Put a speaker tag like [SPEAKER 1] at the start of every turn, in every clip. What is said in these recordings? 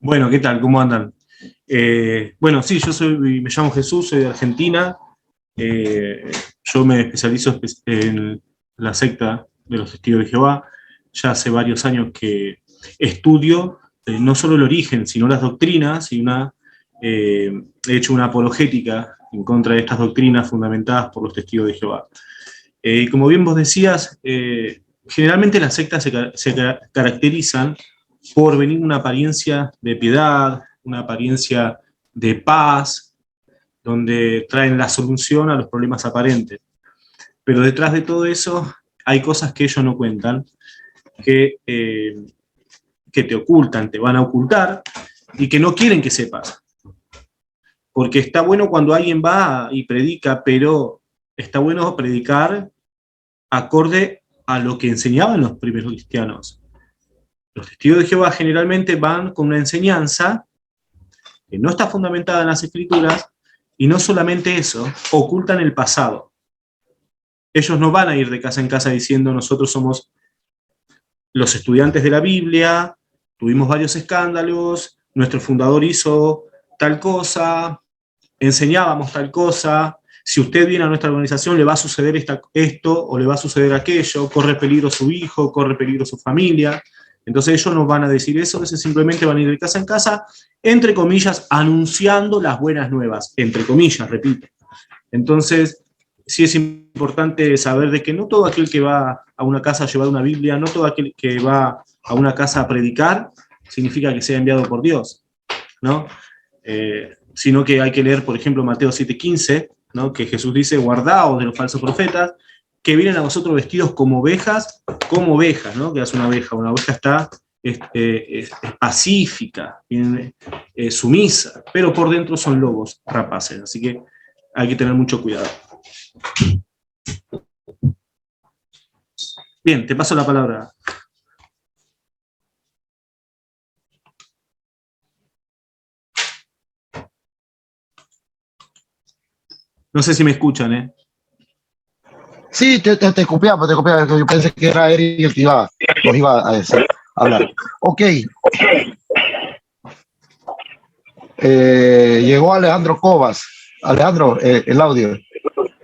[SPEAKER 1] Bueno, ¿qué tal? ¿Cómo andan? Bueno, sí, me llamo Jesús, soy de Argentina. Eh, yo me especializo en la secta de los Testigos de Jehová. Ya hace varios años que estudio no solo el origen, sino las doctrinas he hecho una apologética en contra de estas doctrinas fundamentadas por los Testigos de Jehová. Y como bien vos decías, generalmente las sectas se caracterizan por venir una apariencia de piedad, una apariencia de paz, donde traen la solución a los problemas aparentes. Pero detrás de todo eso hay cosas que ellos no cuentan, que, eh, que te ocultan, te van a ocultar y que no quieren que sepas. Porque está bueno cuando alguien va y predica, pero está bueno predicar acorde a lo que enseñaban los primeros cristianos. Los testigos de Jehová generalmente van con una enseñanza que no está fundamentada en las escrituras, y no solamente eso, ocultan el pasado. Ellos no van a ir de casa en casa diciendo nosotros somos los estudiantes de la Biblia, tuvimos varios escándalos, nuestro fundador hizo tal cosa, enseñábamos tal cosa, si usted viene a nuestra organización le va a suceder esto o le va a suceder aquello, corre peligro su hijo, corre peligro su familia. Entonces ellos no van a decir eso, ellos simplemente van a ir de casa en casa, entre comillas, anunciando las buenas nuevas, entre comillas, repito. Entonces, sí es importante saber de que no todo aquel que va a una casa a llevar una Biblia, no todo aquel que va a una casa a predicar, significa que sea enviado por Dios, ¿no? Sino que hay que leer, por ejemplo, Mateo 7:15, ¿no? Que Jesús dice, guardaos de los falsos profetas, que vienen a vosotros vestidos como ovejas, ¿no? Que es una oveja está es pacífica, sumisa, pero por dentro son lobos rapaces, así que hay que tener mucho cuidado. Bien, te paso la palabra. No sé si me escuchan, ¿eh?
[SPEAKER 2] Sí, te copiaba, que yo pensé que era Eric el que nos iba a decir, hablar. Ok. Llegó Alejandro Cobas. Alejandro, el audio.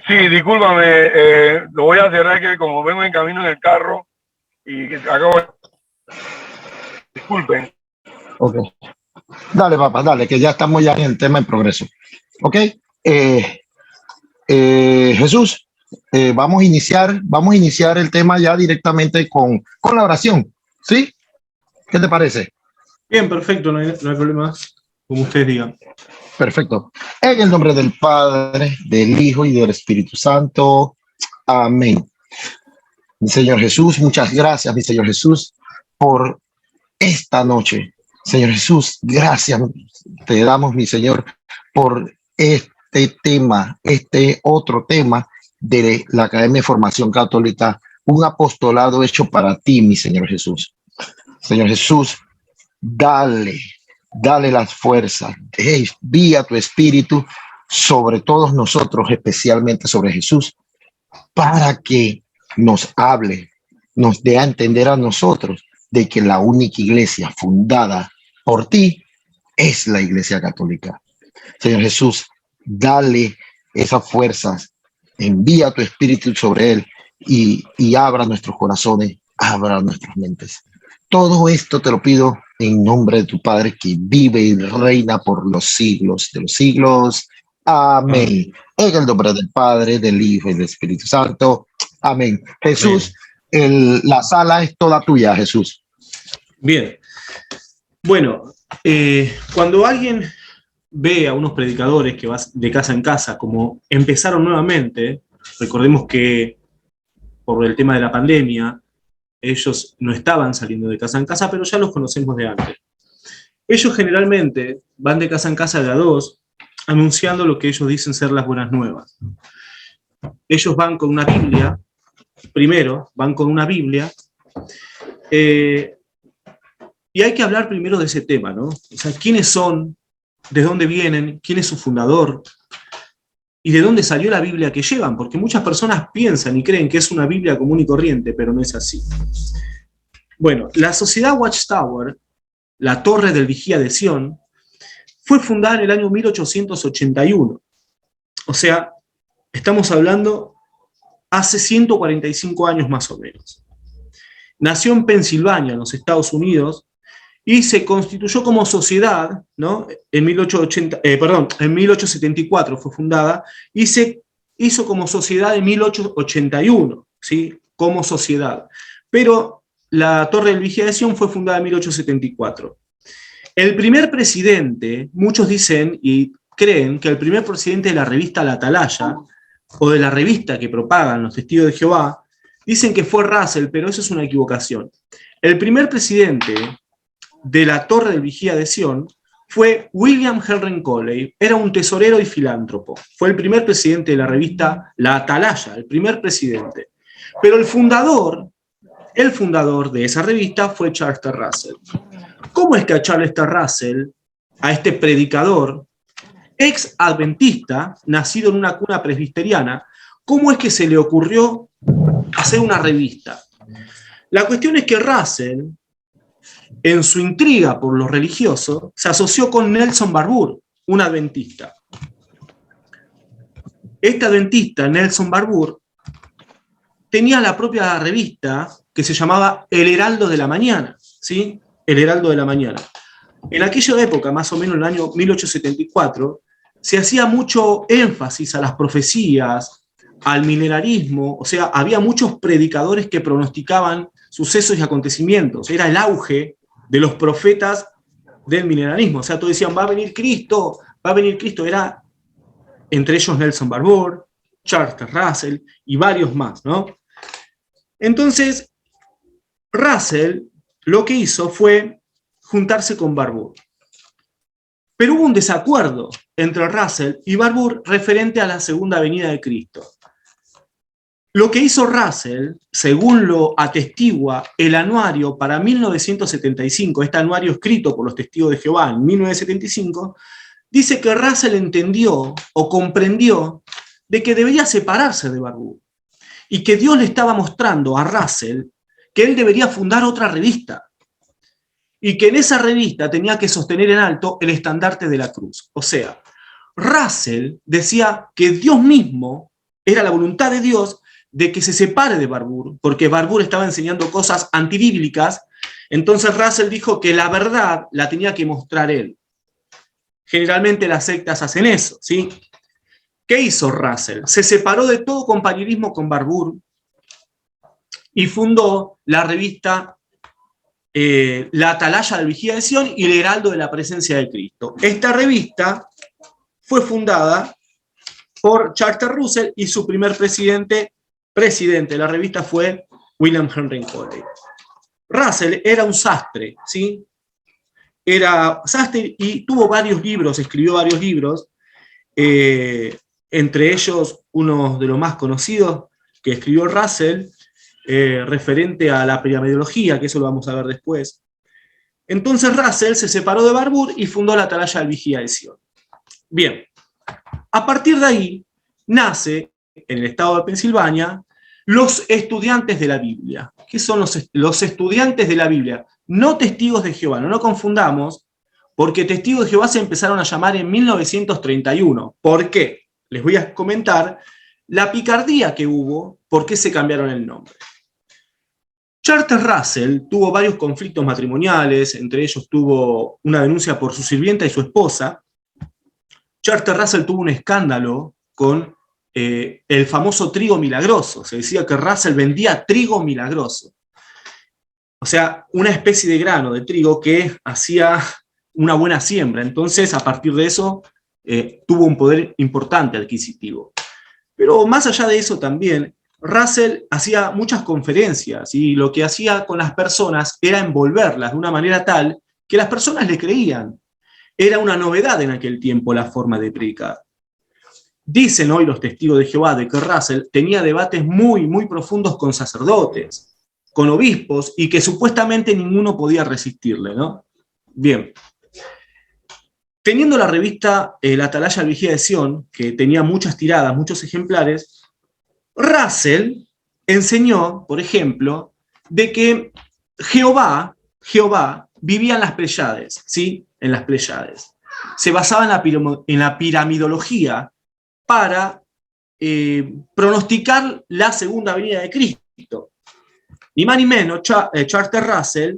[SPEAKER 3] Sí, discúlpame, lo voy a cerrar que como vengo en camino en el carro y que acabo de... Disculpen.
[SPEAKER 2] Ok. Dale, papá, dale, que ya estamos ya en el tema en progreso. Ok. Jesús, vamos a iniciar el tema ya directamente con la oración. ¿Sí? ¿Qué te parece?
[SPEAKER 1] Bien, perfecto, no hay problema, como ustedes digan.
[SPEAKER 2] Perfecto. En el nombre del Padre, del Hijo y del Espíritu Santo. Amén. Mi Señor Jesús, muchas gracias, mi Señor Jesús, por esta noche. Señor Jesús, gracias te damos, mi Señor, por este tema, este otro tema de la Academia de Formación Católica, un apostolado hecho para ti, mi Señor Jesús. Señor Jesús, dale las fuerzas, envía tu espíritu sobre todos nosotros, especialmente sobre Jesús, para que nos hable, nos dé a entender a nosotros de que la única iglesia fundada por ti es la Iglesia Católica. Señor Jesús, dale esas fuerzas, envía tu espíritu sobre él y abra nuestros corazones, abra nuestras mentes. Todo esto te lo pido en nombre de tu Padre que vive y reina por los siglos de los siglos. Amén. En el nombre del Padre, del Hijo y del Espíritu Santo. Amén. Jesús, la sala es toda tuya, Jesús.
[SPEAKER 1] Bien. Bueno, cuando alguien ve a unos predicadores que van de casa en casa, como empezaron nuevamente, recordemos que por el tema de la pandemia, ellos no estaban saliendo de casa en casa, pero ya los conocemos de antes. Ellos generalmente van de casa en casa de a dos, anunciando lo que ellos dicen ser las buenas nuevas. Ellos van con una Biblia, primero, van con una Biblia, y hay que hablar primero de ese tema, ¿no? O sea, ¿quiénes son? ¿De dónde vienen? ¿Quién es su fundador? ¿Y de dónde salió la Biblia que llevan? Porque muchas personas piensan y creen que es una Biblia común y corriente, pero no es así. Bueno, la sociedad Watchtower la Torre del Vigía de Sion, fue fundada en el año 1881. O sea, estamos hablando hace 145 años más o menos. Nació en Pensilvania, en los Estados Unidos, y se constituyó como sociedad, ¿no? En 1874 fue fundada, y se hizo como sociedad en 1881, ¿sí? Como sociedad. Pero la Torre del Vigía de Sion fue fundada en 1874. El primer presidente, muchos dicen y creen que el primer presidente de la revista La Atalaya, o de la revista que propagan los Testigos de Jehová, dicen que fue Russell, pero eso es una equivocación. El primer presidente de la Torre del Vigía de Sion fue William Henry Coley, era un tesorero y filántropo. Fue el primer presidente de la revista La Atalaya, el primer presidente. Pero el fundador de esa revista fue Charles Russell. ¿Cómo es que a Charles Russell, a este predicador, ex adventista, nacido en una cuna presbiteriana, cómo es que se le ocurrió hacer una revista? La cuestión es que Russell, en su intriga por lo religioso, se asoció con Nelson Barbour, un adventista. Este adventista, Nelson Barbour, tenía la propia revista que se llamaba El Heraldo de la Mañana, ¿sí? El Heraldo de la Mañana. En aquella época, más o menos en el año 1874, se hacía mucho énfasis a las profecías, al milenarismo, o sea, había muchos predicadores que pronosticaban sucesos y acontecimientos. Era el auge de los profetas del milenarismo. O sea, todos decían, va a venir Cristo, va a venir Cristo. Era entre ellos Nelson Barbour, Charles Russell y varios más, ¿no? Entonces, Russell lo que hizo fue juntarse con Barbour. Pero hubo un desacuerdo entre Russell y Barbour referente a la segunda venida de Cristo. Lo que hizo Russell, según lo atestigua el anuario para 1975, este anuario escrito por los Testigos de Jehová en 1975, dice que Russell entendió o comprendió de que debería separarse de Barbour y que Dios le estaba mostrando a Russell que él debería fundar otra revista y que en esa revista tenía que sostener en alto el estandarte de la cruz. O sea, Russell decía que Dios mismo, era la voluntad de Dios, de que se separe de Barbour, porque Barbour estaba enseñando cosas antibíblicas. Entonces Russell dijo que la verdad la tenía que mostrar él. Generalmente las sectas hacen eso, ¿sí? ¿Qué hizo Russell? Se separó de todo compañerismo con Barbour y fundó la revista La Atalaya del Vigía de Sion y El Heraldo de la Presencia de Cristo. Esta revista fue fundada por Charles Russell y su primer presidente de la revista fue William Henry Coley. Russell era un sastre, ¿sí? Era sastre y tuvo varios libros, escribió varios libros, entre ellos uno de los más conocidos que escribió Russell, referente a la piramidología, que eso lo vamos a ver después. Entonces Russell se separó de Barbour y fundó la Atalaya del Vigía de Sion. Bien, a partir de ahí nace en el estado de Pensilvania los estudiantes de la Biblia. ¿Qué son los estudiantes de la Biblia? No testigos de Jehová, no nos confundamos, porque testigos de Jehová se empezaron a llamar en 1931. ¿Por qué? Les voy a comentar la picardía que hubo, por qué se cambiaron el nombre. Charles Russell tuvo varios conflictos matrimoniales, entre ellos tuvo una denuncia por su sirvienta y su esposa. Charles Russell tuvo un escándalo con el famoso trigo milagroso. Se decía que Russell vendía trigo milagroso. O sea, una especie de grano de trigo que hacía una buena siembra. Entonces, a partir de eso, tuvo un poder importante adquisitivo. Pero más allá de eso también, Russell hacía muchas conferencias y lo que hacía con las personas era envolverlas de una manera tal que las personas le creían. Era una novedad en aquel tiempo la forma de predicar. Dicen hoy los testigos de Jehová de que Russell tenía debates muy, muy profundos con sacerdotes, con obispos, y que supuestamente ninguno podía resistirle, ¿no? Bien. Teniendo la revista La Atalaya del Vigía de Sion, que tenía muchas tiradas, muchos ejemplares, Russell enseñó, por ejemplo, de que Jehová vivía en las Pléyades, ¿sí? En las Pléyades. Se basaba en la piramidología para pronosticar la segunda venida de Cristo. Ni más ni menos, Charles Russell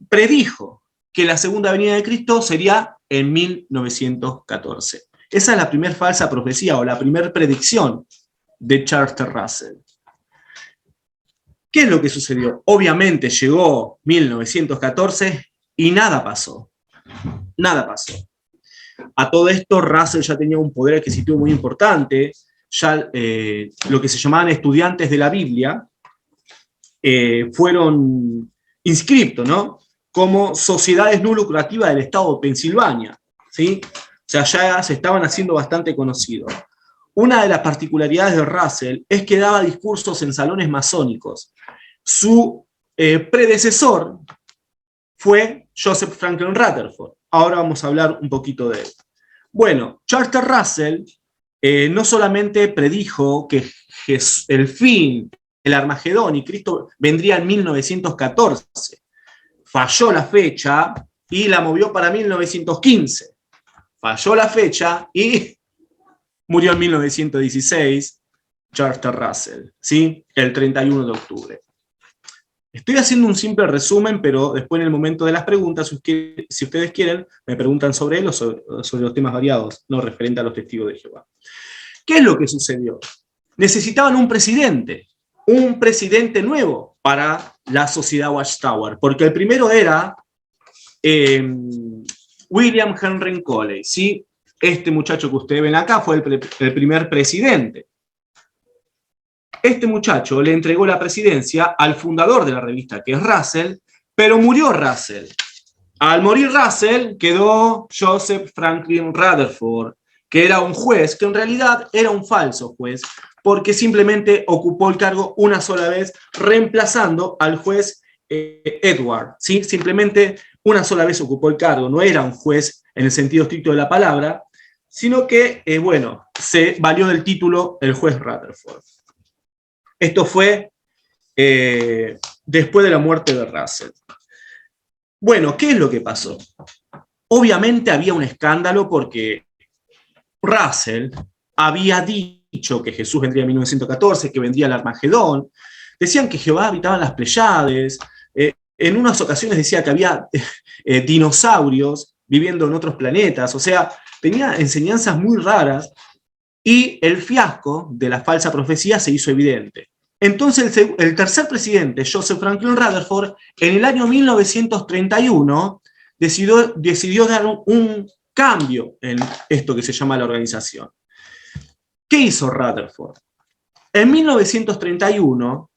[SPEAKER 1] predijo que la segunda venida de Cristo sería en 1914. Esa es la primera falsa profecía o la primera predicción de Charles Russell. ¿Qué es lo que sucedió? Obviamente llegó 1914 y nada pasó. Nada pasó. A todo esto, Russell ya tenía un poder adquisitivo muy importante. Ya lo que se llamaban estudiantes de la Biblia fueron inscriptos, ¿no?, como sociedades no lucrativas del estado de Pensilvania, ¿sí? O sea, ya se estaban haciendo bastante conocidos. Una de las particularidades de Russell es que daba discursos en salones masónicos. Su predecesor fue Joseph Franklin Rutherford. Ahora vamos a hablar un poquito de él. Bueno, Charles Russell no solamente predijo que el fin, el Armagedón y Cristo vendría en 1914, falló la fecha y la movió para 1915. Falló la fecha y murió en 1916 Charles Russell, ¿sí? El 31 de octubre. Estoy haciendo un simple resumen, pero después en el momento de las preguntas, si ustedes quieren, me preguntan sobre él o sobre los temas variados, no referente a los testigos de Jehová. ¿Qué es lo que sucedió? Necesitaban un presidente nuevo para la sociedad Watchtower, porque el primero era William Henry Coley, ¿sí? Este muchacho que ustedes ven acá fue el primer presidente. Este muchacho le entregó la presidencia al fundador de la revista, que es Russell, pero murió Russell. Al morir Russell, quedó Joseph Franklin Rutherford, que era un juez, que en realidad era un falso juez, porque simplemente ocupó el cargo una sola vez, reemplazando al juez Edward, ¿sí? Simplemente una sola vez ocupó el cargo, no era un juez en el sentido estricto de la palabra, sino que, bueno, se valió del título el juez Rutherford. Esto fue después de la muerte de Russell. Bueno, ¿qué es lo que pasó? Obviamente había un escándalo porque Russell había dicho que Jesús vendría en 1914, que vendría el Armagedón. Decían que Jehová habitaba en las Pléyades. En unas ocasiones decía que había dinosaurios viviendo en otros planetas. O sea, tenía enseñanzas muy raras y el fiasco de la falsa profecía se hizo evidente. Entonces el tercer presidente, Joseph Franklin Rutherford, en el año 1931 decidió dar un cambio en esto que se llama la organización. ¿Qué hizo Rutherford? En 1931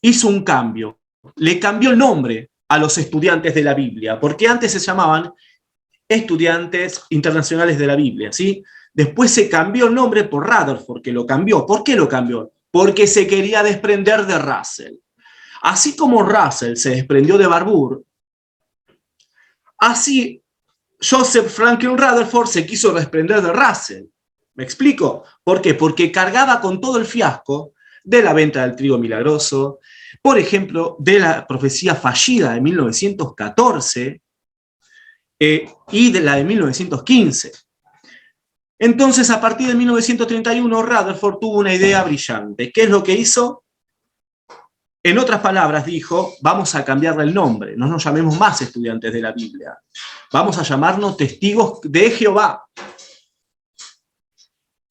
[SPEAKER 1] hizo un cambio. Le cambió el nombre a los estudiantes de la Biblia, porque antes se llamaban Estudiantes Internacionales de la Biblia, ¿sí? Después se cambió el nombre por Rutherford, que lo cambió. ¿Por qué lo cambió? Porque se quería desprender de Russell. Así como Russell se desprendió de Barbour, así Joseph Franklin Rutherford se quiso desprender de Russell. ¿Me explico? ¿Por qué? Porque cargaba con todo el fiasco de la venta del trigo milagroso, por ejemplo, de la profecía fallida de 1914 y de la de 1915. Entonces, a partir de 1931, Rutherford tuvo una idea brillante. ¿Qué es lo que hizo? En otras palabras, dijo, vamos a cambiarle el nombre, no nos llamemos más estudiantes de la Biblia, vamos a llamarnos testigos de Jehová.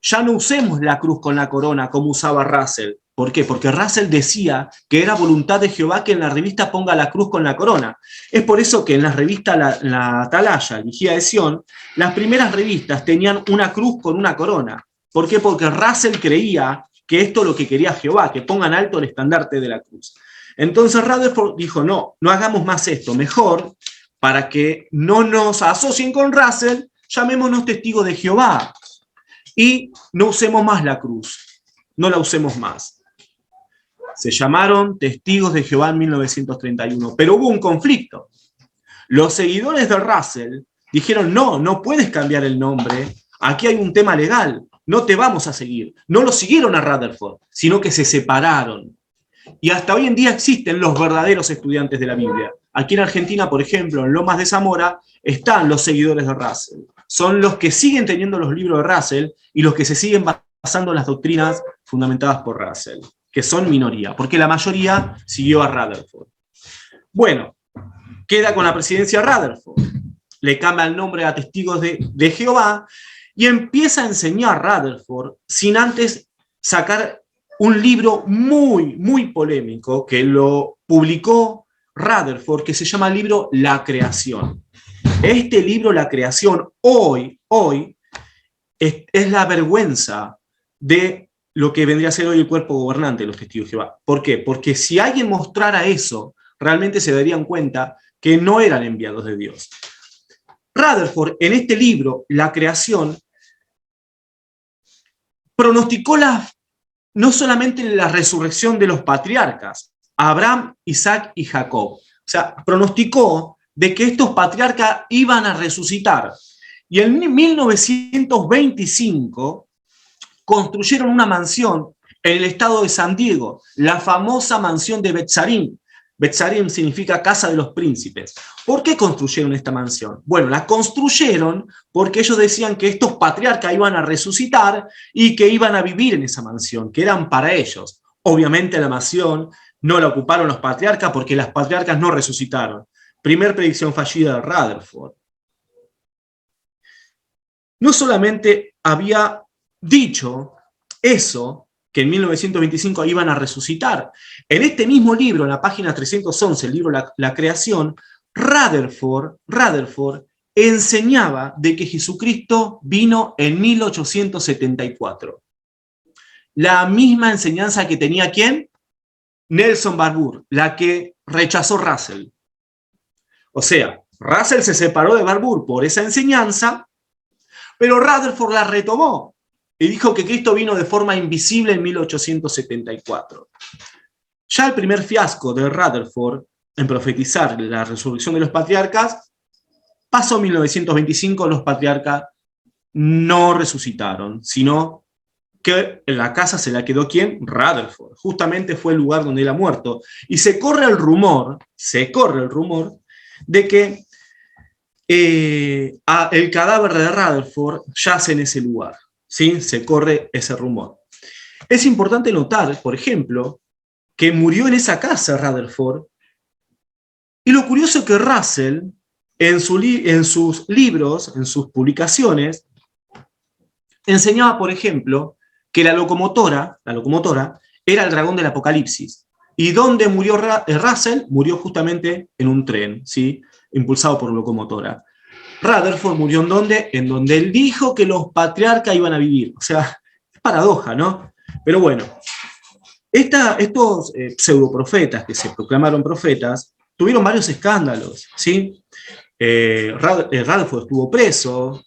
[SPEAKER 1] Ya no usemos la cruz con la corona como usaba Russell. ¿Por qué? Porque Russell decía que era voluntad de Jehová que en la revista ponga la cruz con la corona. Es por eso que en la revista La Atalaya, Vigía de Sion, las primeras revistas tenían una cruz con una corona. ¿Por qué? Porque Russell creía que esto es lo que quería Jehová, que pongan alto el estandarte de la cruz. Entonces Rutherford dijo, no hagamos más esto, mejor, para que no nos asocien con Russell, llamémonos testigos de Jehová y no usemos más la cruz, no la usemos más. Se llamaron Testigos de Jehová en 1931, pero hubo un conflicto. Los seguidores de Russell dijeron, no puedes cambiar el nombre, aquí hay un tema legal, no te vamos a seguir. No lo siguieron a Rutherford, sino que se separaron. Y hasta hoy en día existen los verdaderos estudiantes de la Biblia. Aquí en Argentina, por ejemplo, en Lomas de Zamora, están los seguidores de Russell. Son los que siguen teniendo los libros de Russell y los que se siguen basando en las doctrinas fundamentadas por Russell, que son minoría, porque la mayoría siguió a Rutherford. Bueno, queda con la presidencia Rutherford. Le cambia el nombre a Testigos de Jehová y empieza a enseñar Rutherford sin antes sacar un libro muy, muy polémico que lo publicó Rutherford, que se llama el libro La Creación. Este libro, La Creación, hoy es la vergüenza de lo que vendría a ser hoy el cuerpo gobernante de los Testigos de Jehová. ¿Por qué? Porque si alguien mostrara eso, realmente se darían cuenta que no eran enviados de Dios. Rutherford, en este libro, La Creación, pronosticó no solamente la resurrección de los patriarcas, Abraham, Isaac y Jacob. O sea, pronosticó de que estos patriarcas iban a resucitar. Y en 1925 construyeron una mansión en el estado de San Diego, la famosa mansión de Betzarim. Betzarim significa casa de los príncipes. ¿Por qué construyeron esta mansión? Bueno, la construyeron porque ellos decían que estos patriarcas iban a resucitar y que iban a vivir en esa mansión, que eran para ellos. Obviamente la mansión no la ocuparon los patriarcas porque las patriarcas no resucitaron. Primer predicción fallida de Rutherford. No solamente había dicho eso, que en 1925 iban a resucitar. En este mismo libro, en la página 311, el libro La Creación, Rutherford enseñaba de que Jesucristo vino en 1874. La misma enseñanza que tenía ¿quién? Nelson Barbour, la que rechazó Russell. O sea, Russell se separó de Barbour por esa enseñanza, pero Rutherford la retomó y dijo que Cristo vino de forma invisible en 1874. Ya el primer fiasco de Rutherford en profetizar la resurrección de los patriarcas pasó en 1925, los patriarcas no resucitaron, sino que en la casa se la quedó ¿quién? Rutherford. Justamente fue el lugar donde él ha muerto. Y se corre el rumor de que el cadáver de Rutherford yace en ese lugar. ¿Sí? Se corre ese rumor. Es importante notar, por ejemplo, que murió en esa casa Rutherford, y lo curioso es que Russell, en sus libros, en sus publicaciones, enseñaba, por ejemplo, que la locomotora era el dragón del Apocalipsis. ¿Y dónde murió Russell? Murió justamente en un tren, ¿sí? Impulsado por locomotora. Rutherford murió en ¿dónde? En donde él dijo que los patriarcas iban a vivir. O sea, es paradoja, ¿no? Pero bueno, estos pseudoprofetas que se proclamaron profetas tuvieron varios escándalos, ¿sí? Rutherford estuvo preso,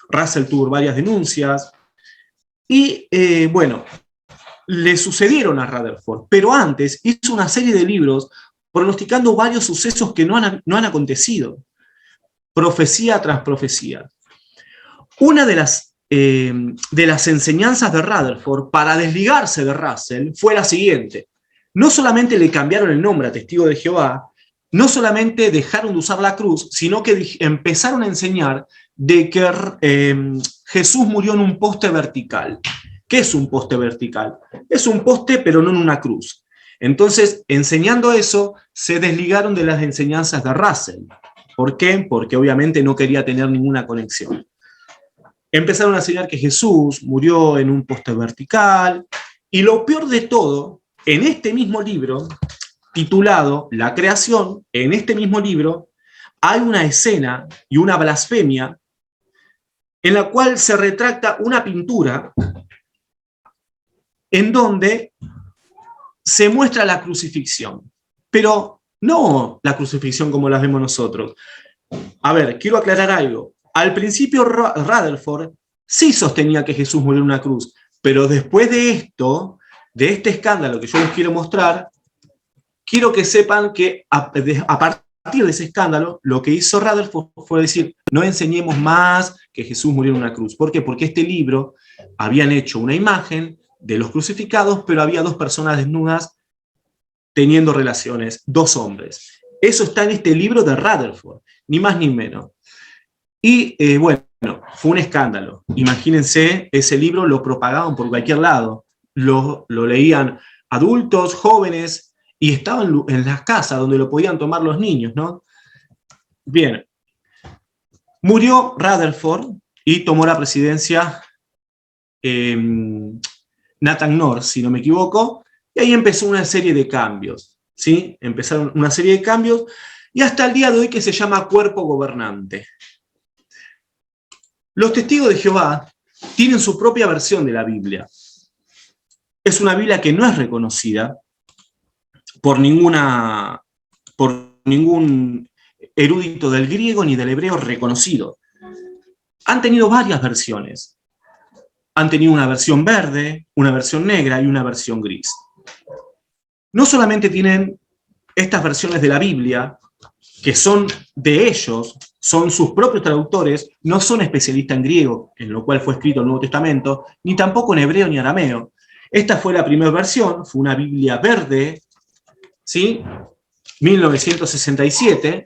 [SPEAKER 1] Russell tuvo varias denuncias, y bueno, le sucedieron a Rutherford, pero antes hizo una serie de libros pronosticando varios sucesos que no han acontecido. Profecía tras profecía. Una de las enseñanzas de Rutherford para desligarse de Russell fue la siguiente. No solamente le cambiaron el nombre a Testigo de Jehová, no solamente dejaron de usar la cruz, sino que empezaron a enseñar de que Jesús murió en un poste vertical. ¿Qué es un poste vertical? Es un poste, pero no en una cruz. Entonces, enseñando eso, se desligaron de las enseñanzas de Russell. ¿Por qué? Porque obviamente no quería tener ninguna conexión. Empezaron a enseñar que Jesús murió en un poste vertical, y lo peor de todo, en este mismo libro, titulado La Creación, en este mismo libro, hay una escena y una blasfemia en la cual se retracta una pintura en donde se muestra la crucifixión, pero no la crucifixión como la vemos nosotros. A ver, quiero aclarar algo. Al principio Rutherford sí sostenía que Jesús murió en una cruz, pero después de esto, de este escándalo que yo les quiero mostrar, quiero que sepan que a partir de ese escándalo, lo que hizo Rutherford fue decir, no enseñemos más que Jesús murió en una cruz. ¿Por qué? Porque este libro habían hecho una imagen de los crucificados, pero había dos personas desnudas teniendo relaciones, 2 hombres. Eso está en este libro de Rutherford, ni más ni menos. Y bueno, fue un escándalo. Imagínense, ese libro lo propagaban por cualquier lado. Lo leían adultos, jóvenes, y estaban en las casas donde lo podían tomar los niños, ¿no? Bien. Murió Rutherford y tomó la presidencia Nathan North, si no me equivoco, y ahí empezó una serie de cambios, ¿sí? Empezaron una serie de cambios, y hasta el día de hoy que se llama cuerpo gobernante. Los testigos de Jehová tienen su propia versión de la Biblia. Es una Biblia que no es reconocida por ningún erudito del griego ni del hebreo reconocido. Han tenido varias versiones. Han tenido una versión verde, una versión negra y una versión gris. No solamente tienen estas versiones de la Biblia, que son de ellos, son sus propios traductores, no son especialistas en griego, en lo cual fue escrito el Nuevo Testamento, ni tampoco en hebreo ni arameo. Esta fue la primera versión, fue una Biblia verde, ¿sí? 1967,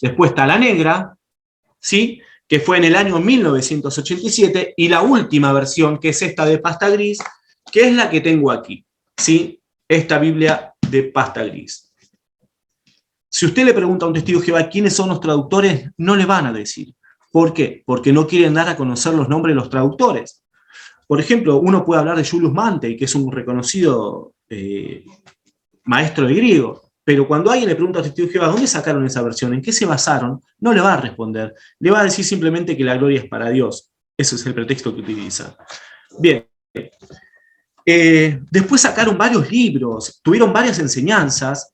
[SPEAKER 1] después está la negra, ¿sí? Que fue en el año 1987, y la última versión, que es esta de pasta gris, que es la que tengo aquí, ¿sí? Esta Biblia de pasta gris. Si usted le pregunta a un testigo de Jehová quiénes son los traductores, no le van a decir. ¿Por qué? Porque no quieren dar a conocer los nombres de los traductores. Por ejemplo, uno puede hablar de Julius Mantei, que es un reconocido maestro de griego, pero cuando alguien le pregunta a un testigo de Jehová ¿dónde sacaron esa versión? ¿En qué se basaron? No le va a responder. Le va a decir simplemente que la gloria es para Dios. Ese es el pretexto que utiliza. Bien. Después sacaron varios libros, tuvieron varias enseñanzas.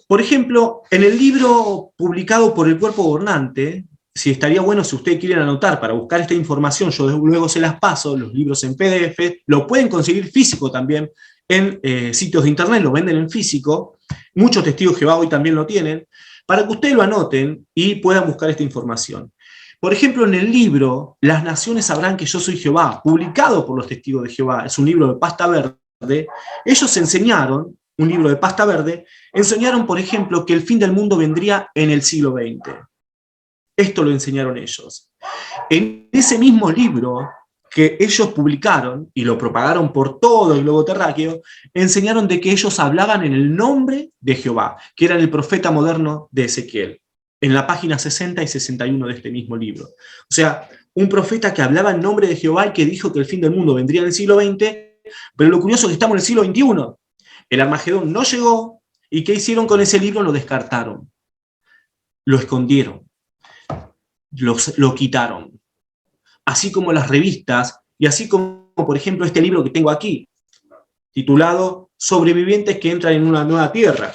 [SPEAKER 1] Por ejemplo, en el libro publicado por el Cuerpo Gobernante, si estaría bueno si ustedes quieren anotar para buscar esta información, yo luego se las paso, los libros en PDF, lo pueden conseguir físico también en sitios de internet, lo venden en físico, muchos testigos de Jehová hoy también lo tienen, para que ustedes lo anoten y puedan buscar esta información. Por ejemplo, en el libro Las naciones sabrán que yo soy Jehová, publicado por los testigos de Jehová, es un libro de pasta verde, ellos enseñaron, un libro de pasta verde, enseñaron, por ejemplo, que el fin del mundo vendría en el siglo XX. Esto lo enseñaron ellos. En ese mismo libro que ellos publicaron y lo propagaron por todo el globo terráqueo, enseñaron de que ellos hablaban en el nombre de Jehová, que eran el profeta moderno de Ezequiel, en la página 60 y 61 de este mismo libro. O sea, un profeta que hablaba en nombre de Jehová y que dijo que el fin del mundo vendría en el siglo XX, pero lo curioso es que estamos en el siglo XXI. El Armagedón no llegó, ¿y qué hicieron con ese libro? Lo descartaron, lo escondieron, lo quitaron. Así como las revistas, y así como, por ejemplo, este libro que tengo aquí, titulado Sobrevivientes que entran en una nueva tierra.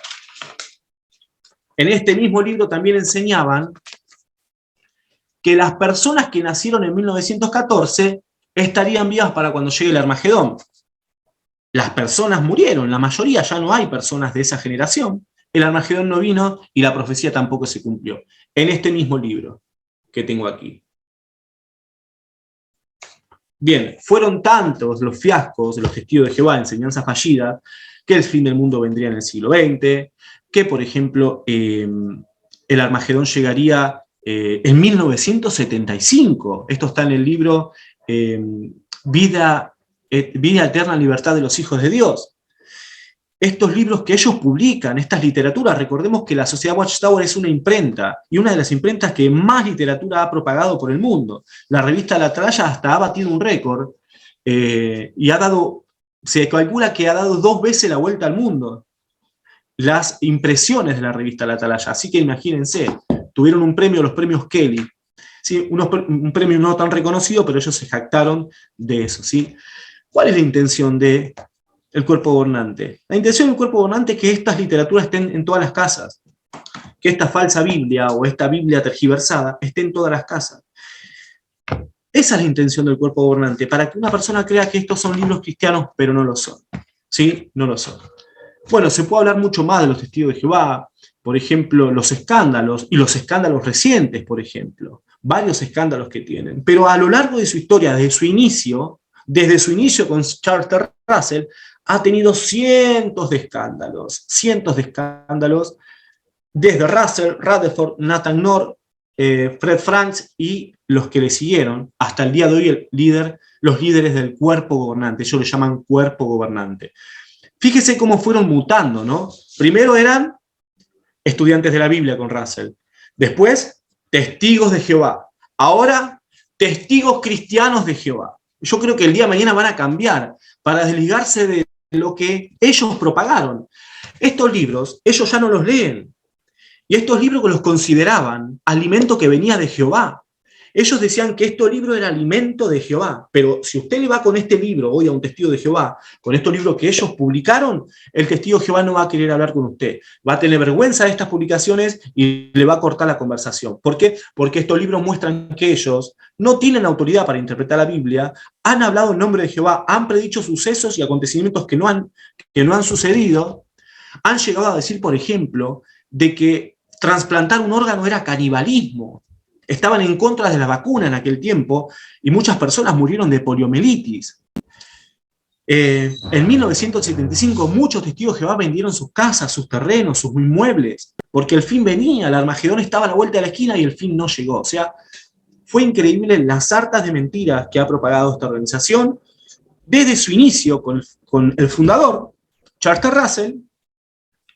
[SPEAKER 1] En este mismo libro también enseñaban que las personas que nacieron en 1914 estarían vivas para cuando llegue el Armagedón. Las personas murieron, la mayoría, ya no hay personas de esa generación. El Armagedón no vino y la profecía tampoco se cumplió. En este mismo libro que tengo aquí. Bien, fueron tantos los fiascos de los testigos de Jehová, enseñanzas fallidas, que el fin del mundo vendría en el siglo XX, que, por ejemplo, el Armagedón llegaría en 1975. Esto está en el libro Vida Eterna, Libertad de los Hijos de Dios. Estos libros que ellos publican, estas literaturas, recordemos que la Sociedad Watchtower es una imprenta, y una de las imprentas que más literatura ha propagado por el mundo. La revista La Atalaya hasta ha batido un récord, y se calcula que ha dado 2 veces la vuelta al mundo las impresiones de la revista La Atalaya. Así que imagínense, tuvieron un premio, los premios Kelly. ¿Sí? Un premio no tan reconocido, pero ellos se jactaron de eso. ¿Sí? ¿Cuál es la intención del cuerpo gobernante? La intención del cuerpo gobernante es que estas literaturas estén en todas las casas, que esta falsa Biblia o esta Biblia tergiversada esté en todas las casas. Esa es la intención del cuerpo gobernante, para que una persona crea que estos son libros cristianos, pero no lo son. ¿Sí? No lo son. Bueno, se puede hablar mucho más de los testigos de Jehová, por ejemplo, los escándalos, y los escándalos recientes, por ejemplo, varios escándalos que tienen, pero a lo largo de su historia, desde su inicio con Charles Russell, ha tenido cientos de escándalos, desde Russell, Rutherford, Nathan Knorr, Fred Franks y los que le siguieron, hasta el día de hoy los líderes del cuerpo gobernante, ellos lo llaman cuerpo gobernante. Fíjese cómo fueron mutando, ¿no? Primero eran estudiantes de la Biblia con Russell, después testigos de Jehová, ahora testigos cristianos de Jehová. Yo creo que el día de mañana van a cambiar para desligarse de lo que ellos propagaron. Estos libros, ellos ya no los leen. Y estos libros los consideraban alimento que venía de Jehová. Ellos decían que estos libros eran alimento de Jehová. Pero si usted le va con este libro hoy a un testigo de Jehová, con estos libros que ellos publicaron, el testigo de Jehová no va a querer hablar con usted. Va a tener vergüenza de estas publicaciones y le va a cortar la conversación. ¿Por qué? Porque estos libros muestran que ellos no tienen autoridad para interpretar la Biblia, han hablado en nombre de Jehová, han predicho sucesos y acontecimientos que no han sucedido, han llegado a decir, por ejemplo, de que trasplantar un órgano era canibalismo. Estaban en contra de la vacuna en aquel tiempo y muchas personas murieron de poliomielitis. En 1975 muchos testigos de Jehová vendieron sus casas, sus terrenos, sus inmuebles, porque el fin venía, el Armagedón estaba a la vuelta de la esquina y el fin no llegó. O sea, fue increíble las sartas de mentiras que ha propagado esta organización desde su inicio con el fundador, Charles Russell,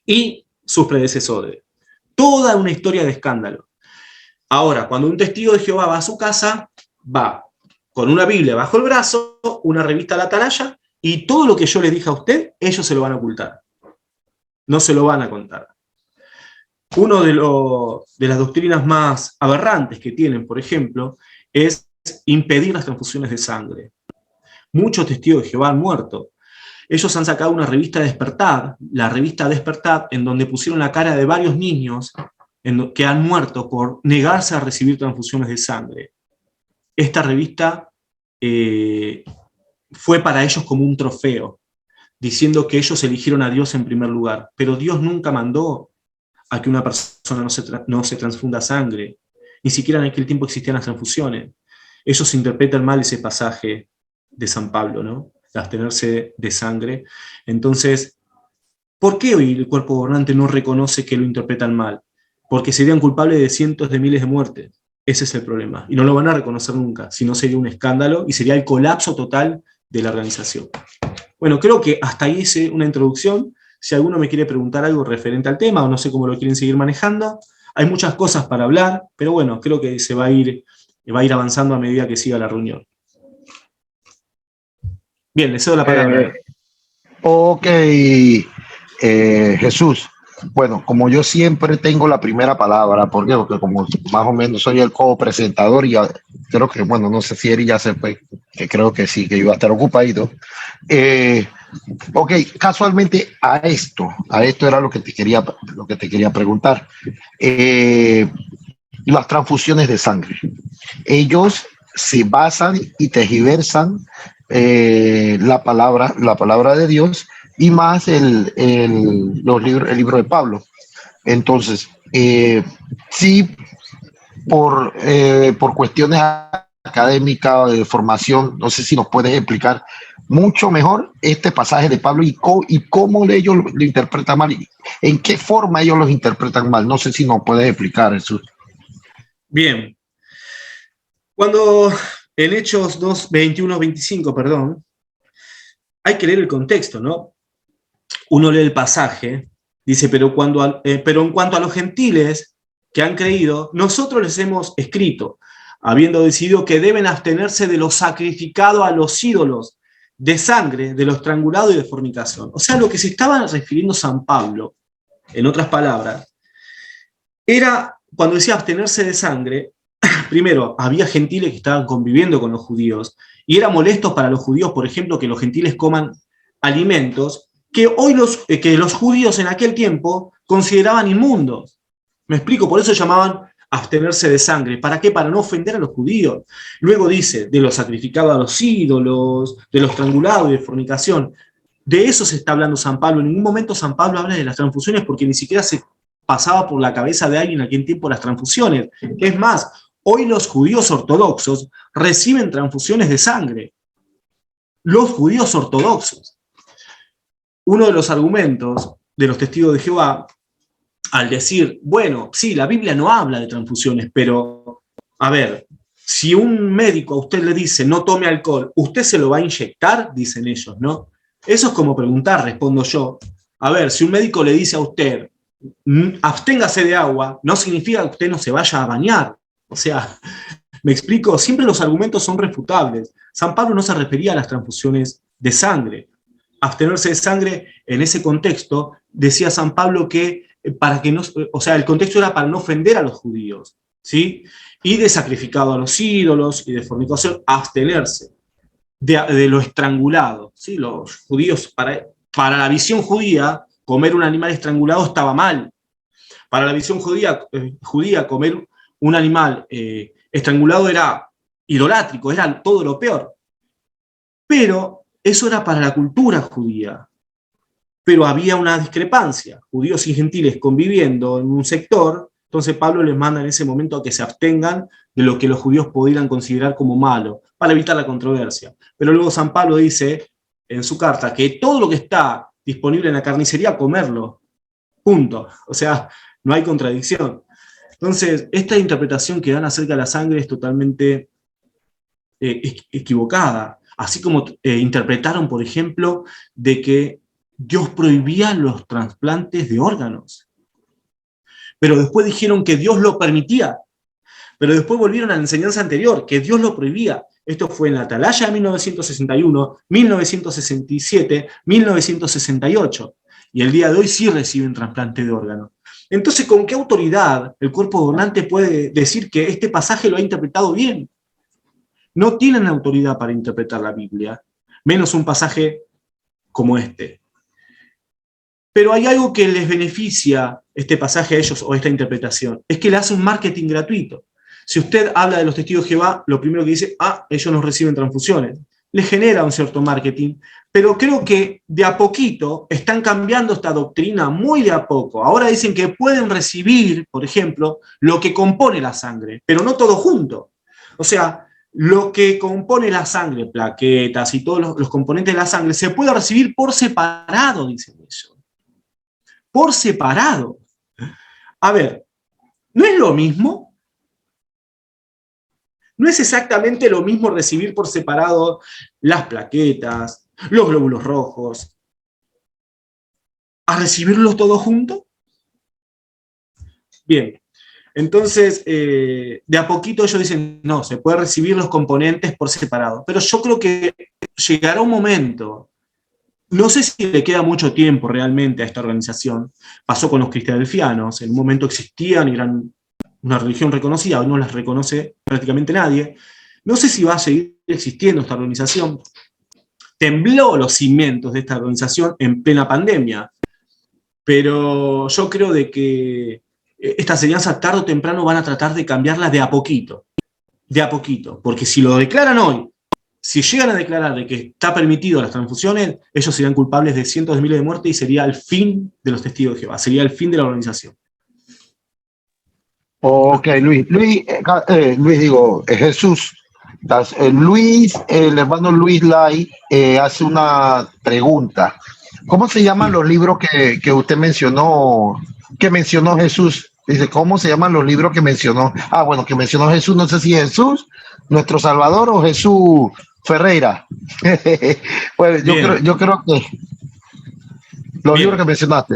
[SPEAKER 1] y sus predecesores. Toda una historia de escándalo. Ahora, cuando un testigo de Jehová va a su casa, va con una Biblia bajo el brazo, una revista a la atalaya, y todo lo que yo le dije a usted, ellos se lo van a ocultar. No se lo van a contar. Uno de las doctrinas más aberrantes que tienen, por ejemplo, es impedir las transfusiones de sangre. Muchos testigos de Jehová han muerto. Ellos han sacado una revista Despertad, la revista Despertad, en donde pusieron la cara de varios niños que han muerto por negarse a recibir transfusiones de sangre. Esta revista fue para ellos como un trofeo, diciendo que ellos eligieron a Dios en primer lugar, pero Dios nunca mandó a que una persona no se transfunda sangre, ni siquiera en aquel tiempo existían las transfusiones. Ellos interpretan mal ese pasaje de San Pablo, ¿no? De abstenerse de sangre. Entonces, ¿por qué hoy el cuerpo gobernante no reconoce que lo interpretan mal? Porque serían culpables de cientos de miles de muertes. Ese es el problema. Y no lo van a reconocer nunca, si no sería un escándalo y sería el colapso total de la organización. Bueno, creo que hasta ahí hice una introducción. Si alguno me quiere preguntar algo referente al tema o no sé cómo lo quieren seguir manejando, hay muchas cosas para hablar, pero bueno, creo que se va a ir avanzando a medida que siga la reunión. Bien, le cedo la palabra.
[SPEAKER 2] Ok, Jesús. Bueno, como yo siempre tengo la primera palabra, ¿por qué? Porque como más o menos soy el copresentador y creo que, bueno, no sé si Eri ya se fue, que creo que sí, que iba a estar ocupado. Ok, casualmente a esto era lo que te quería preguntar. Las transfusiones de sangre. Ellos se basan y tergiversan la palabra de Dios y más el libro de Pablo. Entonces, sí, por cuestiones académicas, de formación, no sé si nos puedes explicar mucho mejor este pasaje de Pablo y cómo ellos lo interpretan mal, y en qué forma ellos los interpretan mal. No sé si nos puedes explicar, Jesús.
[SPEAKER 1] Bien. Cuando en Hechos 2, 21, 25, perdón, hay que leer el contexto, ¿no? Uno lee el pasaje, dice, pero en cuanto a los gentiles que han creído, nosotros les hemos escrito, habiendo decidido que deben abstenerse de lo sacrificado a los ídolos, de sangre, de lo estrangulado y de fornicación. O sea, lo que se estaba refiriendo San Pablo, en otras palabras, era, cuando decía abstenerse de sangre, primero, había gentiles que estaban conviviendo con los judíos, y era molesto para los judíos, por ejemplo, que los gentiles coman alimentos que hoy los judíos en aquel tiempo consideraban inmundos. Me explico, por eso llamaban abstenerse de sangre. ¿Para qué? Para no ofender a los judíos. Luego dice, de lo sacrificado a los ídolos, de lo estrangulado y de fornicación. De eso se está hablando San Pablo. En ningún momento San Pablo habla de las transfusiones porque ni siquiera se pasaba por la cabeza de alguien en aquel tiempo las transfusiones. Es más, hoy los judíos ortodoxos reciben transfusiones de sangre. Los judíos ortodoxos. uno de los argumentos de los testigos de Jehová, al decir, bueno, sí, la Biblia no habla de transfusiones, pero, a ver, si un médico a usted le dice no tome alcohol, ¿usted se lo va a inyectar? Dicen ellos, ¿no? Eso es como preguntar, respondo yo. A ver, si un médico le dice a usted, absténgase de agua, no significa que usted no se vaya a bañar. O sea, ¿me explico? Siempre los argumentos son refutables. San Pablo no se refería a las transfusiones de sangre. Abstenerse de sangre en ese contexto, decía San Pablo que para que no, o sea, el contexto era para no ofender a los judíos, ¿sí? Y de sacrificado a los ídolos y de fornicación, abstenerse de lo estrangulado, ¿sí? Los judíos, para la visión judía, comer un animal estrangulado estaba mal. Para la visión judía comer un animal estrangulado era idolátrico, era todo lo peor. Pero eso era para la cultura judía. Pero había una discrepancia, judíos y gentiles conviviendo en un sector, entonces Pablo les manda en ese momento a que se abstengan de lo que los judíos pudieran considerar como malo, para evitar la controversia. Pero luego San Pablo dice en su carta que todo lo que está disponible en la carnicería, comerlo, punto. O sea, no hay contradicción. Entonces, esta interpretación que dan acerca de la sangre es totalmente equivocada. Así como interpretaron, por ejemplo, de que Dios prohibía los trasplantes de órganos. Pero después dijeron que Dios lo permitía. Pero después volvieron a la enseñanza anterior, que Dios lo prohibía. Esto fue en la Atalaya de 1961, 1967, 1968. Y el día de hoy sí reciben trasplante de órganos. Entonces, ¿con qué autoridad el cuerpo donante puede decir que este pasaje lo ha interpretado bien? No tienen autoridad para interpretar la Biblia, menos un pasaje como este. Pero hay algo que les beneficia este pasaje a ellos o esta interpretación, es que le hace un marketing gratuito. Si usted habla de los testigos de Jehová, lo primero que dice, ellos no reciben transfusiones. Le genera un cierto marketing, pero creo que de a poquito están cambiando esta doctrina, muy de a poco. Ahora dicen que pueden recibir, por ejemplo, lo que compone la sangre, pero no todo junto. O sea, lo que compone la sangre, plaquetas y todos los componentes de la sangre, se puede recibir por separado, dicen ellos. Por separado. A ver, ¿no es lo mismo? ¿No es exactamente lo mismo recibir por separado las plaquetas, los glóbulos rojos, a recibirlos todos juntos? Bien, entonces, de a poquito ellos dicen, no, se puede recibir los componentes por separado, pero yo creo que llegará un momento, no sé si le queda mucho tiempo realmente a esta organización, pasó con los cristiadelfianos, en un momento existían y eran una religión reconocida, hoy no las reconoce prácticamente nadie, no sé si va a seguir existiendo esta organización, tembló los cimientos de esta organización en plena pandemia, pero yo creo de que esta enseñanza tarde o temprano van a tratar de cambiarla de a poquito, porque si lo declaran hoy, si llegan a declarar de que está permitido las transfusiones, ellos serían culpables de cientos de miles de muertes y sería el fin de los testigos de Jehová, sería el fin de la organización.
[SPEAKER 2] Ok, Jesús. El hermano Luis Lai hace una pregunta. ¿Cómo se llaman
[SPEAKER 1] Sí.
[SPEAKER 2] los libros que usted mencionó, que mencionó Jesús? Dice, ¿cómo se llaman los libros que mencionó? Bueno, que mencionó Jesús, no sé si Jesús, nuestro Salvador, o Jesús Ferreira. Bueno,
[SPEAKER 1] Bien,
[SPEAKER 2] yo creo que los libros que
[SPEAKER 1] bien.
[SPEAKER 2] mencionaste.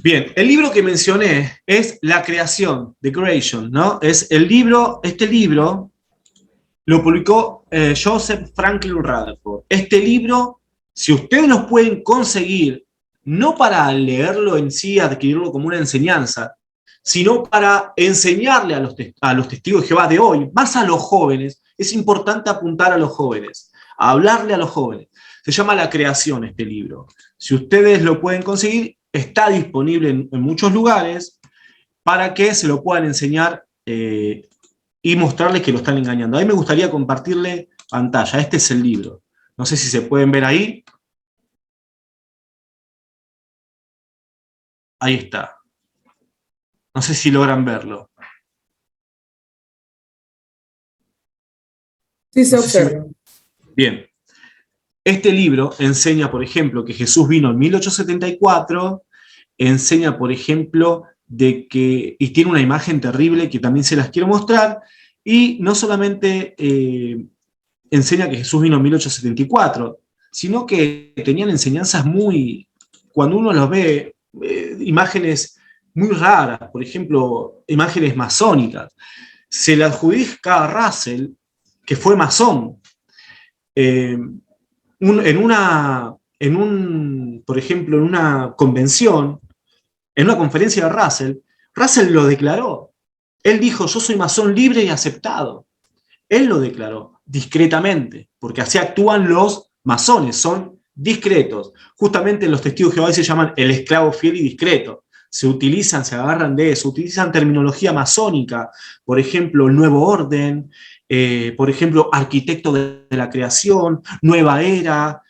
[SPEAKER 1] Bien, el libro que mencioné es La creación, The Creation, ¿no? Es el libro, este libro lo publicó Joseph Franklin Rutherford. Este libro, si ustedes lo pueden conseguir, no para leerlo en sí, adquirirlo como una enseñanza, sino para enseñarle a los testigos de Jehová de hoy, más a los jóvenes, es importante apuntar a los jóvenes, a hablarle a los jóvenes. Se llama La creación este libro. Si ustedes lo pueden conseguir, está disponible en muchos lugares para que se lo puedan enseñar y mostrarles que lo están engañando. A mí me gustaría compartirle pantalla. Este es el libro. No sé si se pueden ver ahí. Ahí está. No sé si logran verlo.
[SPEAKER 4] Sí, se
[SPEAKER 1] No sé si
[SPEAKER 4] observa.
[SPEAKER 1] Bien. Este libro enseña, por ejemplo, que Jesús vino en 1874, enseña, por ejemplo, y tiene una imagen terrible que también se las quiero mostrar, y no solamente enseña que Jesús vino en 1874, sino que tenían enseñanzas cuando uno los ve, imágenes muy raras, por ejemplo, imágenes masónicas. Se le adjudica a Russell, que fue masón, por ejemplo, en una convención, en una conferencia de Russell lo declaró. Él dijo: yo soy masón libre y aceptado. Él lo declaró discretamente, porque así actúan los masones, son discretos. Justamente los testigos de Jehová se llaman el esclavo fiel y discreto. Se se agarran de eso, utilizan terminología masónica, por ejemplo, el nuevo orden, por ejemplo, arquitecto de la creación, nueva era,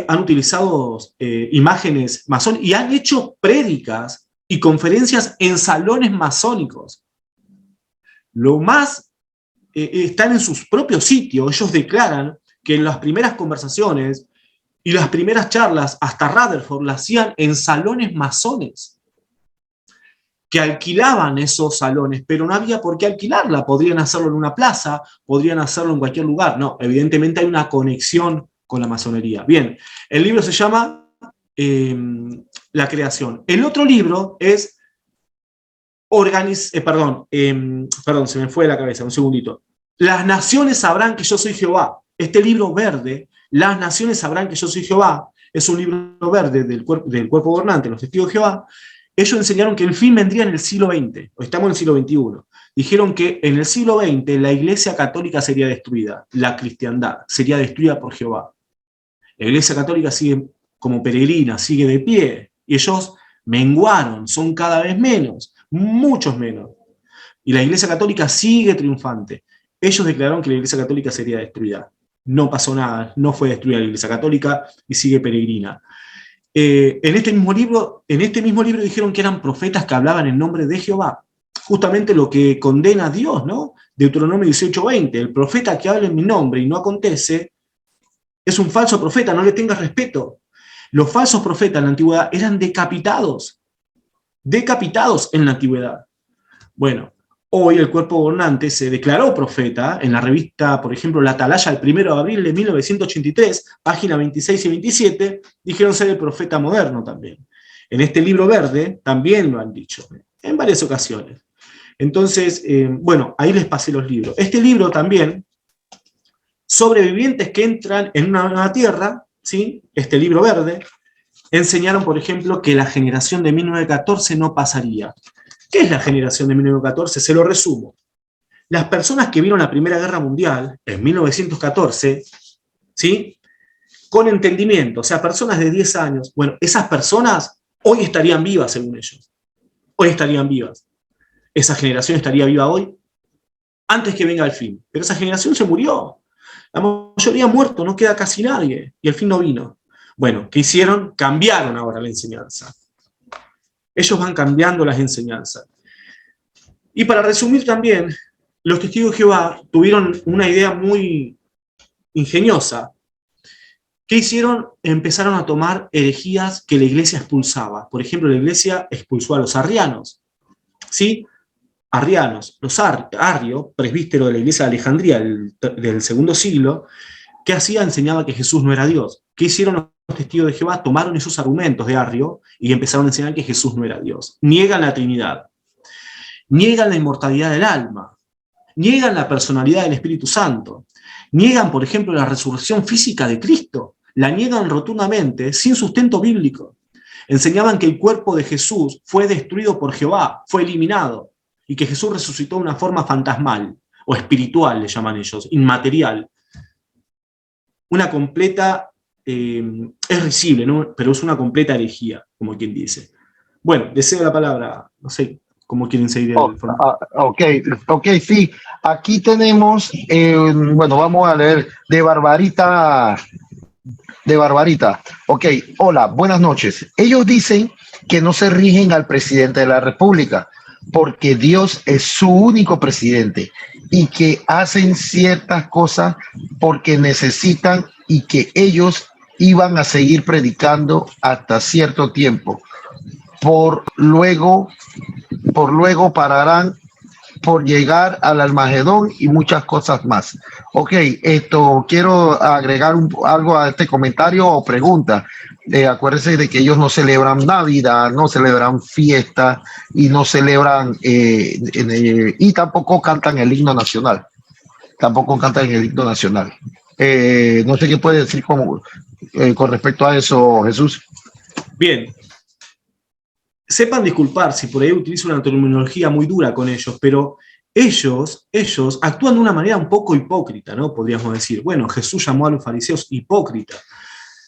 [SPEAKER 1] han utilizado imágenes masónicas y han hecho prédicas y conferencias en salones masónicos. Lo más, están en sus propios sitios. Ellos declaran que en las primeras conversaciones y las primeras charlas, hasta Rutherford, las hacían en salones masones, que alquilaban esos salones, pero no había por qué alquilarla. Podrían hacerlo en una plaza, podrían hacerlo en cualquier lugar. No, evidentemente hay una conexión con la masonería. Bien, el libro se llama La creación. El otro libro es perdón, se me fue de la cabeza, un segundito. Las naciones sabrán que yo soy Jehová. Este libro verde, Las naciones sabrán que yo soy Jehová, es un libro verde del cuerpo gobernante, los testigos de Jehová. Ellos enseñaron que el fin vendría en el siglo XX, o estamos en el siglo XXI. Dijeron que en el siglo XX la Iglesia Católica sería destruida, la cristiandad sería destruida por Jehová. La Iglesia Católica sigue como peregrina, sigue de pie, y ellos menguaron, son cada vez menos, muchos menos. Y la Iglesia Católica sigue triunfante. Ellos declararon que la Iglesia Católica sería destruida. No pasó nada, no fue destruida la Iglesia Católica y sigue peregrina. En este mismo libro dijeron que eran profetas que hablaban en nombre de Jehová. Justamente lo que condena a Dios, ¿no? Deuteronomio 18:20. El profeta que habla en mi nombre y no acontece es un falso profeta, no le tengas respeto. Los falsos profetas en la antigüedad eran decapitados en la antigüedad. Bueno, hoy el cuerpo gobernante se declaró profeta en la revista, por ejemplo, La Atalaya, el 1 de abril de 1983, página 26 y 27, dijeron ser el profeta moderno también. En este libro verde también lo han dicho, en varias ocasiones. Entonces, bueno, ahí les pasé los libros. Este libro también, sobrevivientes que entran en una nueva tierra, ¿sí? Este libro verde, enseñaron, por ejemplo, que la generación de 1914 no pasaría. ¿Qué es la generación de 1914? Se lo resumo. Las personas que vieron la Primera Guerra Mundial en 1914, ¿sí? Con entendimiento, o sea, personas de 10 años, bueno, esas personas hoy estarían vivas, según ellos. Hoy estarían vivas. Esa generación estaría viva hoy, antes que venga el fin. Pero esa generación se murió. La mayoría ha muerto, no queda casi nadie, y el fin no vino. Bueno, ¿qué hicieron? Cambiaron ahora la enseñanza. Ellos van cambiando las enseñanzas. Y para resumir también, los testigos de Jehová tuvieron una idea muy ingeniosa. ¿Qué hicieron? Empezaron a tomar herejías que la iglesia expulsaba. Por ejemplo, la iglesia expulsó a los arrianos. ¿Sí? Arrianos, Arrio, presbítero de la iglesia de Alejandría del segundo siglo, ¿qué hacía? Enseñaba que Jesús no era Dios. ¿Qué hicieron los testigos de Jehová? Tomaron esos argumentos de Arrio y empezaron a enseñar que Jesús no era Dios. Niegan la Trinidad, niegan la inmortalidad del alma, niegan la personalidad del Espíritu Santo, niegan, por ejemplo, la resurrección física de Cristo, la niegan rotundamente, sin sustento bíblico. Enseñaban que el cuerpo de Jesús fue destruido por Jehová, fue eliminado, y que Jesús resucitó de una forma fantasmal, o espiritual, le llaman ellos, inmaterial. Una completa, es risible, ¿no? Pero es una completa herejía, como quien dice. Bueno, deseo la palabra, no sé cómo quieren seguir el formato.
[SPEAKER 2] Ok, sí. Aquí tenemos, bueno, vamos a leer de Barbarita. Ok, hola, buenas noches. Ellos dicen que no se rigen al presidente de la República porque Dios es su único presidente y que hacen ciertas cosas porque necesitan y que ellos iban a seguir predicando hasta cierto tiempo. Por luego pararán por llegar al Almagedón y muchas cosas más. Ok, esto quiero agregar algo a este comentario o pregunta. Acuérdense de que ellos no celebran Navidad, no celebran fiesta y no celebran y tampoco cantan el himno nacional. Tampoco cantan el himno nacional. No sé qué puede decir con respecto a eso, Jesús.
[SPEAKER 1] Bien, sepan disculpar si por ahí utilizo una terminología muy dura con ellos, pero ellos actúan de una manera un poco hipócrita, ¿no? Podríamos decir, bueno, Jesús llamó a los fariseos hipócritas.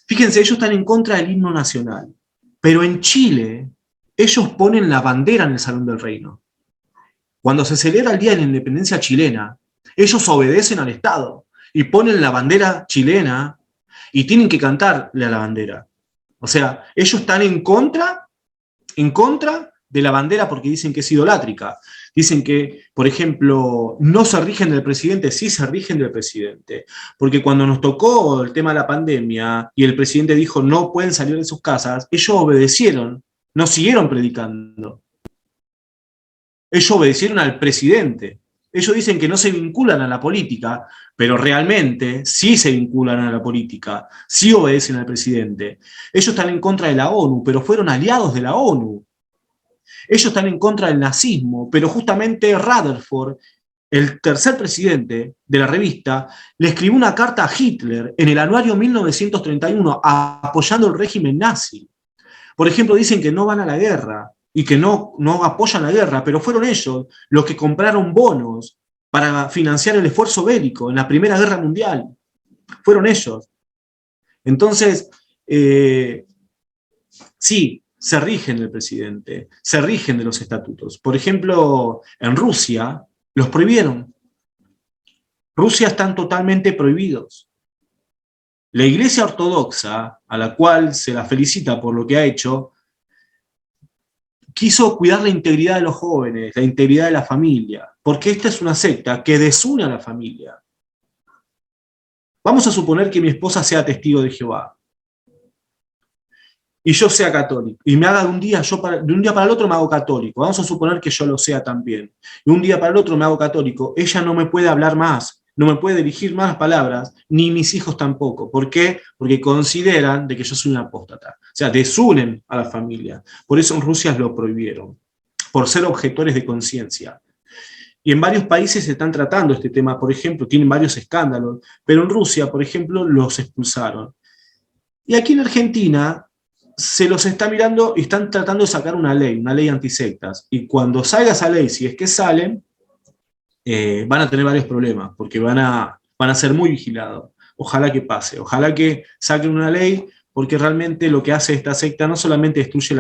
[SPEAKER 1] Fíjense, ellos están en contra del himno nacional, pero en Chile ellos ponen la bandera en el Salón del Reino. Cuando se celebra el Día de la Independencia chilena, ellos obedecen al Estado y ponen la bandera chilena y tienen que cantarle a la bandera. O sea, ellos están en contra de la bandera porque dicen que es idolátrica. Dicen que, por ejemplo, no se rigen del presidente, sí se rigen del presidente. Porque cuando nos tocó el tema de la pandemia y el presidente dijo no pueden salir de sus casas, ellos obedecieron, no siguieron predicando. Ellos obedecieron al presidente. Ellos dicen que no se vinculan a la política, pero realmente sí se vinculan a la política, sí obedecen al presidente. Ellos están en contra de la ONU, pero fueron aliados de la ONU. Ellos están en contra del nazismo, pero justamente Rutherford, el tercer presidente de la revista, le escribió una carta a Hitler en el anuario 1931 apoyando el régimen nazi. Por ejemplo, dicen que no van a la guerra y que no apoyan la guerra, pero fueron ellos los que compraron bonos para financiar el esfuerzo bélico en la Primera Guerra Mundial. Fueron ellos. Entonces, sí, se rigen del presidente, se rigen de los estatutos. Por ejemplo, en Rusia los prohibieron. Rusia están totalmente prohibidos. La Iglesia Ortodoxa, a la cual se la felicita por lo que ha hecho, quiso cuidar la integridad de los jóvenes, la integridad de la familia, porque esta es una secta que desune a la familia. Vamos a suponer que mi esposa sea testigo de Jehová y yo sea católico, y me haga de un día para el otro me hago católico. Vamos a suponer que yo lo sea también. De un día para el otro me hago católico. Ella no me puede hablar más, no me puede dirigir más palabras, ni mis hijos tampoco. ¿Por qué? Porque consideran de que yo soy un apóstata. O sea, desunen a la familia. Por eso en Rusia lo prohibieron, por ser objetores de conciencia. Y en varios países se están tratando este tema, por ejemplo, tienen varios escándalos, pero en Rusia, por ejemplo, los expulsaron. Y aquí en Argentina se los está mirando y están tratando de sacar una ley antisectas. Y cuando salga esa ley, si es que salen, van a tener varios problemas, porque van a ser muy vigilados. Ojalá que pase, ojalá que saquen una ley, porque realmente lo que hace esta secta no solamente destruye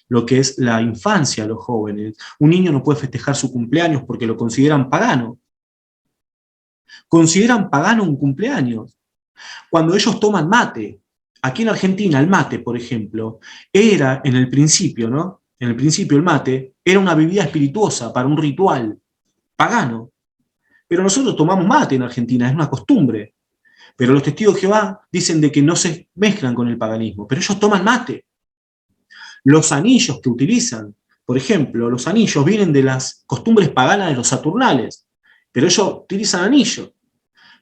[SPEAKER 1] lo que es la infancia a los jóvenes. Un niño no puede festejar su cumpleaños porque lo consideran pagano. Consideran pagano un cumpleaños. Cuando ellos toman mate, aquí en Argentina el mate, por ejemplo, era en el principio, ¿no? En el principio el mate era una bebida espirituosa para un ritual pagano. Pero nosotros tomamos mate en Argentina, es una costumbre. Pero los testigos de Jehová dicen de que no se mezclan con el paganismo, pero ellos toman mate. Los anillos que utilizan, por ejemplo, los anillos vienen de las costumbres paganas de los saturnales, pero ellos utilizan anillos.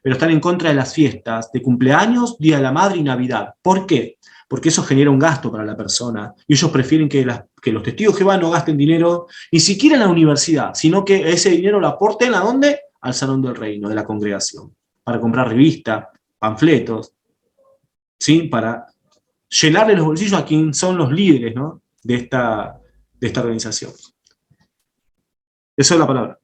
[SPEAKER 1] Pero están en contra de las fiestas de cumpleaños, Día de la Madre y Navidad. ¿Por qué? Porque eso genera un gasto para la persona. Y ellos prefieren que los testigos de Jehová no gasten dinero ni siquiera en la universidad, sino que ese dinero lo aporten ¿a dónde? Al Salón del Reino, de la congregación, para comprar revistas, panfletos, ¿sí? Para llenarle los bolsillos a quien son los líderes, ¿no? de esta organización. Eso es la palabra.